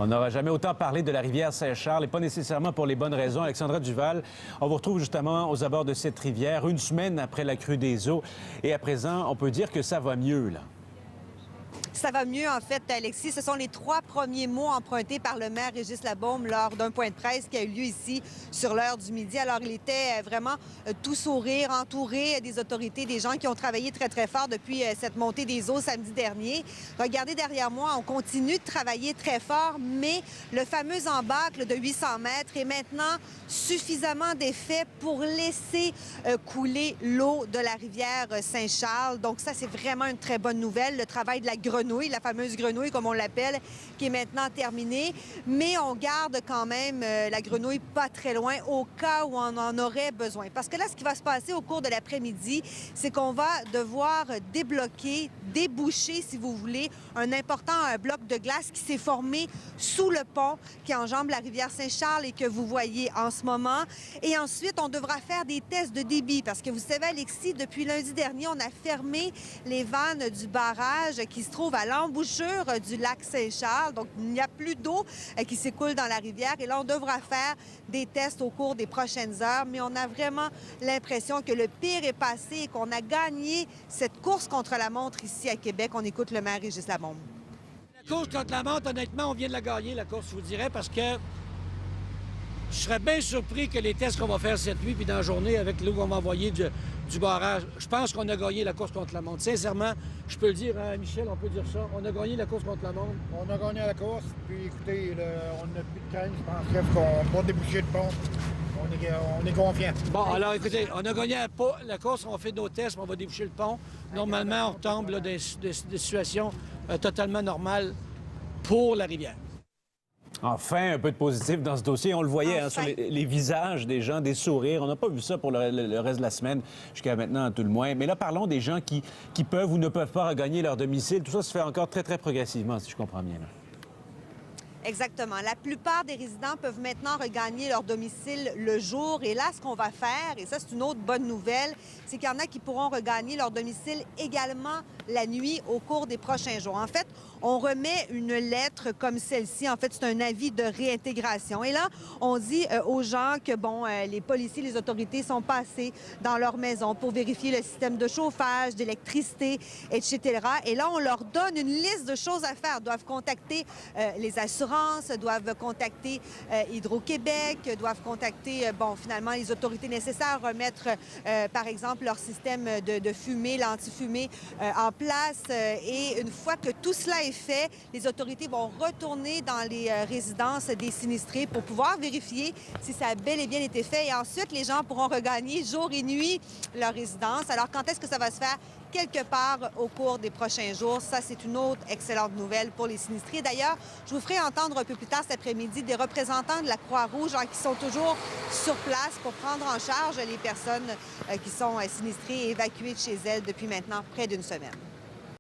On n'aura jamais autant parlé de la rivière Saint-Charles et pas nécessairement pour les bonnes raisons. Alexandra Duval, on vous retrouve justement aux abords de cette rivière, une semaine après la crue des eaux. Et à présent, on peut dire que ça va mieux, là. Ça va mieux, en fait, Alexis. Ce sont les 3 premiers mots empruntés par le maire Régis Labaume lors d'un point de presse qui a eu lieu ici sur l'heure du midi. Alors, il était vraiment tout sourire, entouré des autorités, des gens qui ont travaillé très, très fort depuis cette montée des eaux samedi dernier. Regardez derrière moi, on continue de travailler très fort, mais le fameux embâcle de 800 mètres est maintenant suffisamment défait pour laisser couler l'eau de la rivière Saint-Charles. Donc ça, c'est vraiment une très bonne nouvelle. Le travail de la grenouille, la fameuse grenouille, comme on l'appelle, qui est maintenant terminée. Mais on garde quand même la grenouille pas très loin au cas où on en aurait besoin. Parce que là, ce qui va se passer au cours de l'après-midi, c'est qu'on va devoir débloquer, déboucher, si vous voulez, un important bloc de glace qui s'est formé sous le pont qui enjambe la rivière Saint-Charles et que vous voyez en ce moment. Et ensuite, on devra faire des tests de débit parce que vous savez, Alexis, depuis lundi dernier, on a fermé les vannes du barrage qui se trouve à l'embouchure du lac Saint-Charles. Donc, il n'y a plus d'eau qui s'écoule dans la rivière. Et là, on devra faire des tests au cours des prochaines heures. Mais on a vraiment l'impression que le pire est passé et qu'on a gagné cette course contre la montre ici à Québec. On écoute le maire Régis Labaume. La course contre la montre, honnêtement, on vient de la gagner, la course, je vous dirais, parce que je serais bien surpris que les tests qu'on va faire cette nuit puis dans la journée avec l'eau qu'on va envoyer du barrage, je pense qu'on a gagné la course contre la montre. Sincèrement, je peux le dire, hein, Michel, on peut dire ça. On a gagné la course contre la montre. On a gagné la course, puis écoutez, on n'a plus de crainte. Je pense qu'on va déboucher le pont. On est confiant. Bon, alors écoutez, on a gagné la course, on fait nos tests, on va déboucher le pont. Normalement, on retombe là, des situations totalement normales pour la rivière. Enfin, un peu de positif dans ce dossier. On le voyait Enfin. sur les visages des gens, des sourires. On n'a pas vu ça pour le reste de la semaine, jusqu'à maintenant, à tout le moins. Mais là, parlons des gens qui peuvent ou ne peuvent pas regagner leur domicile. Tout ça se fait encore très, très progressivement, si je comprends bien, là. Exactement. La plupart des résidents peuvent maintenant regagner leur domicile le jour. Et là, ce qu'on va faire, et ça, c'est une autre bonne nouvelle, c'est qu'il y en a qui pourront regagner leur domicile également la nuit au cours des prochains jours. En fait, on remet une lettre comme celle-ci. En fait, c'est un avis de réintégration. Et là, on dit aux gens que, bon, les policiers, les autorités sont passés dans leur maison pour vérifier le système de chauffage, d'électricité, etc. Et là, on leur donne une liste de choses à faire. Ils doivent contacter les assurances, doivent contacter Hydro-Québec, doivent contacter, bon, finalement, les autorités nécessaires, remettre, par exemple, leur système de fumée, l'antifumée en place. Et une fois que tout cela est fait, les autorités vont retourner dans les résidences des sinistrés pour pouvoir vérifier si ça a bel et bien été fait. Et ensuite, les gens pourront regagner jour et nuit leur résidence. Alors, quand est-ce que ça va se faire? Quelque part au cours des prochains jours. Ça, c'est une autre excellente nouvelle pour les sinistrés. D'ailleurs, je vous ferai entendre un peu plus tard cet après-midi des représentants de la Croix-Rouge qui sont toujours sur place pour prendre en charge les personnes qui sont sinistrées et évacuées de chez elles depuis maintenant près d'une semaine.